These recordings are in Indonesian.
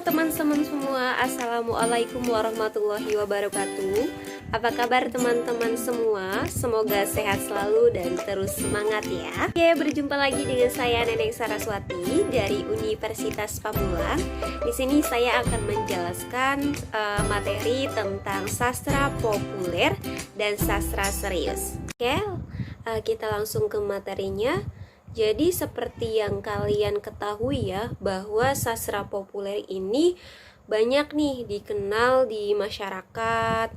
teman-teman semua, Assalamualaikum warahmatullahi wabarakatuh. Apa kabar teman-teman semua? Semoga sehat selalu dan terus semangat ya. Oke, berjumpa lagi dengan saya Neneng Saraswati dari Universitas Pamulang. Di sini saya akan menjelaskan materi tentang sastra populer dan sastra serius. Oke, kita langsung ke materinya. Jadi seperti yang kalian ketahui ya, bahwa sastra populer ini banyak nih dikenal di masyarakat,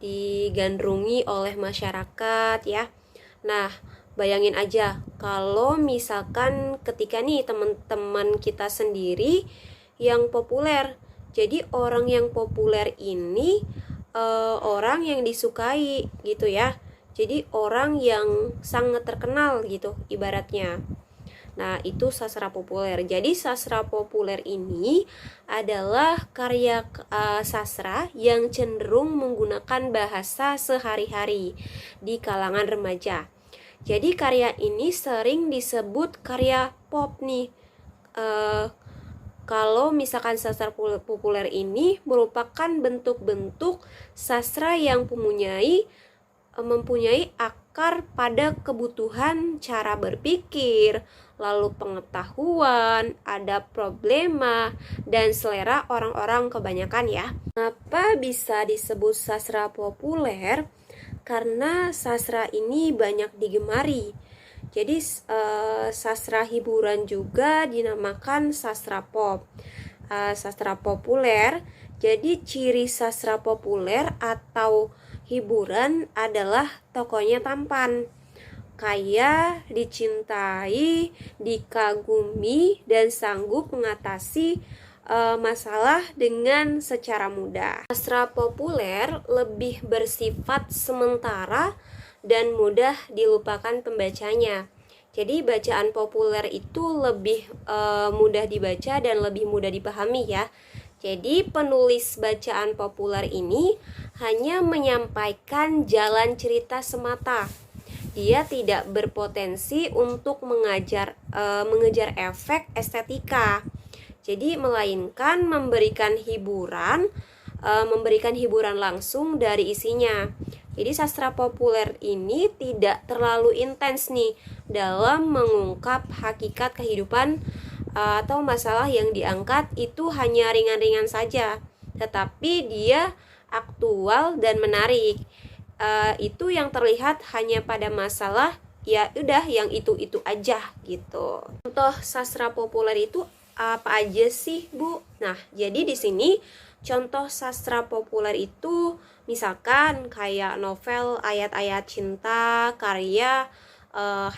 digandrungi oleh masyarakat ya. Nah, bayangin aja kalau misalkan ketika nih teman-teman kita sendiri yang populer. Jadi orang yang populer ini orang yang disukai gitu ya. Jadi orang yang sangat terkenal gitu ibaratnya. Nah, itu sastra populer. Jadi sastra populer ini adalah karya sastra yang cenderung menggunakan bahasa sehari-hari di kalangan remaja. Jadi karya ini sering disebut karya pop nih. Kalau misalkan sastra populer ini merupakan bentuk-bentuk sastra yang mempunyai akar pada kebutuhan cara berpikir, lalu pengetahuan, ada problema, dan selera orang-orang kebanyakan ya. Kenapa bisa disebut sastra populer? Karena sastra ini banyak digemari. Jadi sastra hiburan juga dinamakan sastra pop. Sastra populer, jadi ciri sastra populer atau hiburan adalah tokohnya tampan, kaya, dicintai, dikagumi, dan sanggup mengatasi masalah dengan secara mudah. Sastra populer lebih bersifat sementara dan mudah dilupakan pembacanya. Jadi bacaan populer itu lebih mudah dibaca dan lebih mudah dipahami ya. Jadi penulis bacaan populer ini hanya menyampaikan jalan cerita semata. Dia tidak berpotensi untuk mengejar efek estetika. Jadi melainkan memberikan hiburan langsung dari isinya. Jadi sastra populer ini tidak terlalu intens nih dalam mengungkap hakikat kehidupan atau masalah yang diangkat itu hanya ringan-ringan saja, tetapi dia aktual dan menarik. Itu yang terlihat hanya pada masalah ya udah yang itu aja gitu. Contoh sastra populer itu apa aja sih, Bu? Nah, jadi di sini contoh sastra populer itu misalkan kayak novel Ayat-Ayat Cinta karya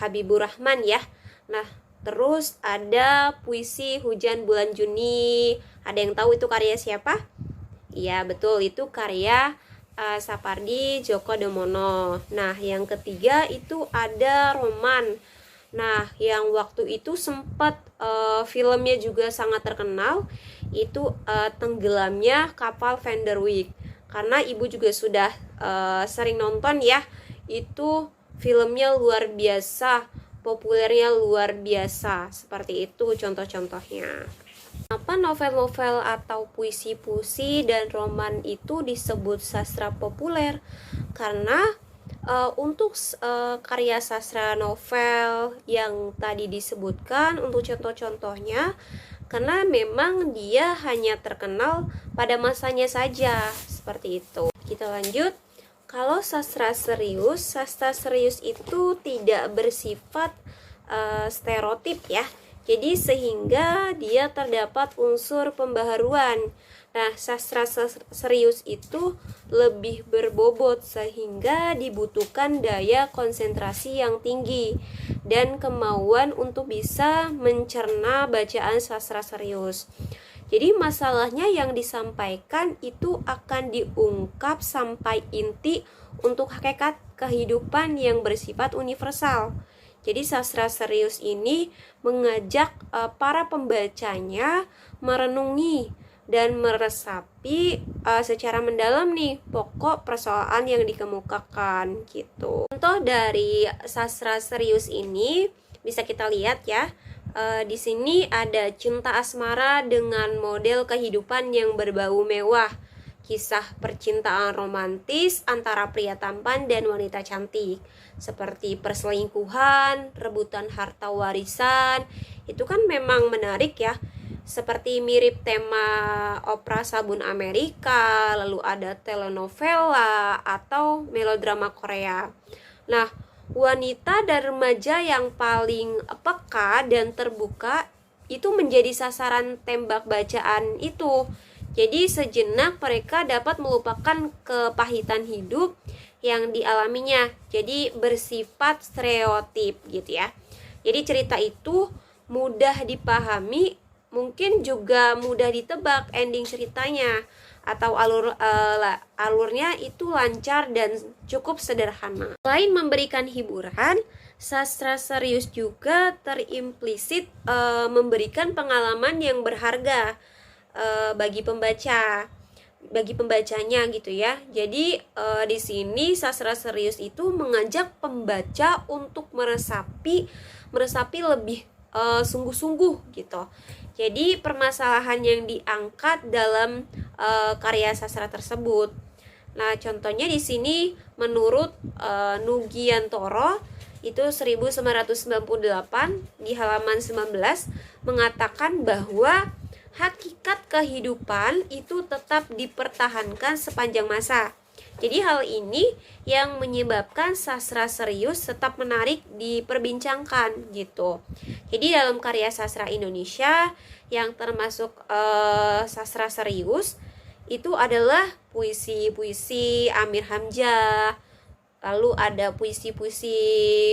Habibur Rahman ya. Nah, terus ada puisi Hujan Bulan Juni. Ada yang tahu itu karya siapa? Iya, betul, itu karya Sapardi Djoko Damono. Nah, yang ketiga itu ada roman. Nah, yang waktu itu sempat filmnya juga sangat terkenal, itu Tenggelamnya Kapal Van der Wijk. Karena ibu juga sudah sering nonton ya. Itu filmnya luar biasa, populernya luar biasa. Seperti itu contoh-contohnya. Kenapa novel-novel atau puisi-puisi dan roman itu disebut sastra populer? Karena untuk karya sastra novel yang tadi disebutkan, untuk contoh-contohnya, karena memang dia hanya terkenal pada masanya saja. Seperti itu. Kita lanjut. Kalau sastra serius itu tidak bersifat stereotip ya. Jadi sehingga dia terdapat unsur pembaharuan. Nah, sastra serius itu lebih berbobot sehingga dibutuhkan daya konsentrasi yang tinggi dan kemauan untuk bisa mencerna bacaan sastra serius. Jadi masalahnya yang disampaikan itu akan diungkap sampai inti untuk hakikat kehidupan yang bersifat universal. Jadi sastra serius ini mengajak para pembacanya merenungi dan meresapi secara mendalam nih pokok persoalan yang dikemukakan gitu. Contoh dari sastra serius ini bisa kita lihat ya. Di sini ada cinta asmara dengan model kehidupan yang berbau mewah, kisah percintaan romantis antara pria tampan dan wanita cantik, seperti perselingkuhan, rebutan harta warisan. Itu kan memang menarik ya, seperti mirip tema opera sabun Amerika, lalu ada telenovela atau melodrama Korea. Nah, wanita dan remaja yang paling peka dan terbuka itu menjadi sasaran tembak bacaan itu. Jadi sejenak mereka dapat melupakan kepahitan hidup yang dialaminya. Jadi bersifat stereotip gitu ya. Jadi cerita itu mudah dipahami, mungkin juga mudah ditebak ending ceritanya, atau alurnya itu lancar dan cukup sederhana. Selain memberikan hiburan, sastra serius juga terimplisit memberikan pengalaman yang berharga bagi pembacanya gitu ya. Jadi di sini sastra serius itu mengajak pembaca untuk meresapi lebih sungguh-sungguh gitu. Jadi permasalahan yang diangkat dalam karya sastra tersebut. Nah, contohnya di sini menurut Nugiantoro itu 1998 di halaman 19 mengatakan bahwa hakikat kehidupan itu tetap dipertahankan sepanjang masa. Jadi hal ini yang menyebabkan sastra serius tetap menarik diperbincangkan gitu. Jadi dalam karya sastra Indonesia yang termasuk sastra serius itu adalah puisi-puisi Amir Hamzah, lalu ada puisi-puisi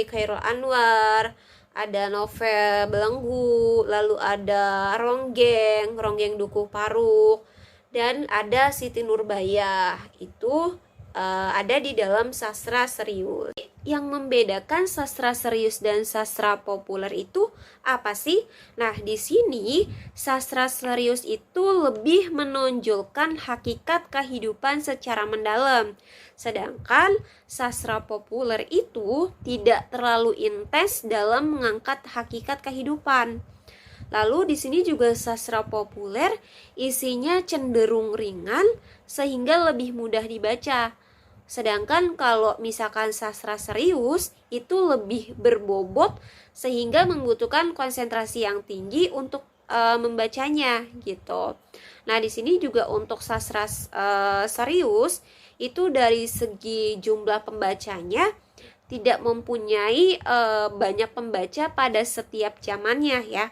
Chairul Anwar, ada novel Belenggu, lalu ada Ronggeng Dukuh Paruk, dan ada Siti Nurbaya. Itu ada di dalam sastra serius. Yang membedakan sastra serius dan sastra populer itu apa sih? Nah, di sini sastra serius itu lebih menonjolkan hakikat kehidupan secara mendalam. Sedangkan sastra populer itu tidak terlalu intens dalam mengangkat hakikat kehidupan. Lalu di sini juga sastra populer isinya cenderung ringan sehingga lebih mudah dibaca. Sedangkan kalau misalkan sastra serius itu lebih berbobot sehingga membutuhkan konsentrasi yang tinggi untuk membacanya gitu. Nah, di sini juga untuk sastra serius itu dari segi jumlah pembacanya tidak mempunyai banyak pembaca pada setiap zamannya ya.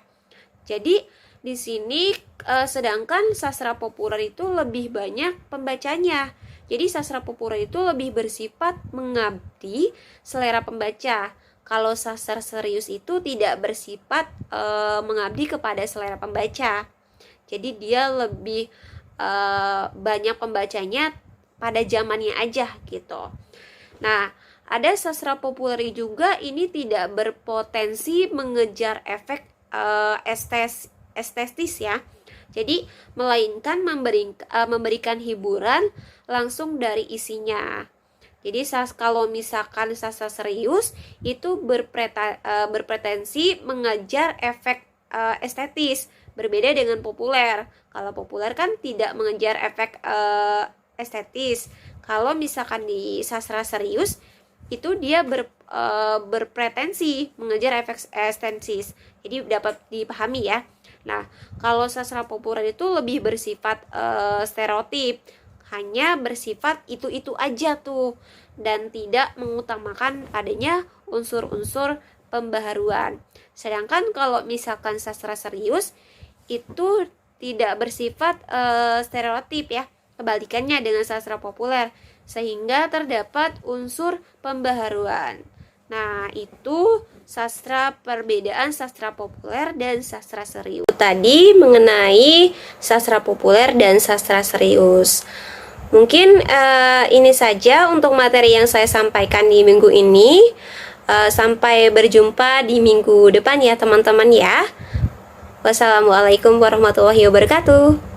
Jadi di sini sedangkan sastra populer itu lebih banyak pembacanya. Jadi sastra populer itu lebih bersifat mengabdi selera pembaca. Kalau sastra serius itu tidak bersifat mengabdi kepada selera pembaca. Jadi dia lebih banyak pembacanya pada zamannya aja gitu. Nah, ada sastra populer juga ini tidak berpotensi mengejar efek estetis ya. Jadi melainkan memberikan hiburan langsung dari isinya. Jadi kalau misalkan sastra serius itu berpretensi mengejar efek estetis, berbeda dengan populer. Kalau populer kan tidak mengejar efek estetis. Kalau misalkan di sastra serius itu dia berpretensi mengejar efek estetis. Jadi dapat dipahami ya. Nah, kalau sastra populer itu lebih bersifat stereotip, hanya bersifat itu-itu aja tuh, dan tidak mengutamakan adanya unsur-unsur pembaharuan. Sedangkan kalau misalkan sastra serius itu tidak bersifat stereotip ya, kebalikannya dengan sastra populer, sehingga terdapat unsur pembaharuan. Nah, itu perbedaan sastra populer dan sastra serius. Tadi mengenai sastra populer dan sastra serius. Mungkin ini saja untuk materi yang saya sampaikan di minggu ini. Sampai berjumpa di minggu depan ya teman-teman ya. Wassalamualaikum warahmatullahi wabarakatuh.